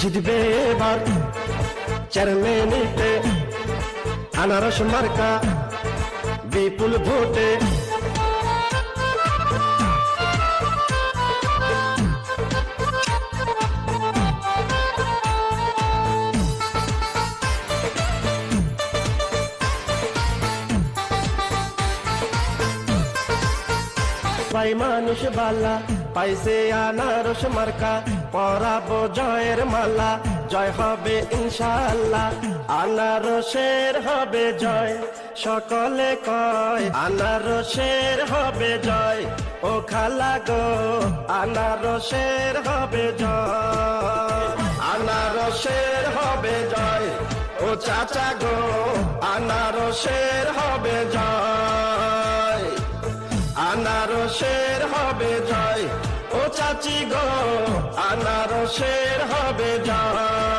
জিতবে এবার চেয়ারম্যানিতে আনারস মার্কা বিপুল ভোটে। পাই মানুষ বালা পাইছে আনারস মার্কা, পরাবো জয়ের মালা, জয় হবে ইনশাআল্লাহ। আনারসের হবে জয়, সকলে কয় আনারসের হবে জয়। ও খালা গো আনারসের হবে জয়, আনারসের হবে জয়। ও চাচা গো আনারসের হবে জয়, আনারসের হবে জয়। ও চাচি গো আনারসের হবে জয়।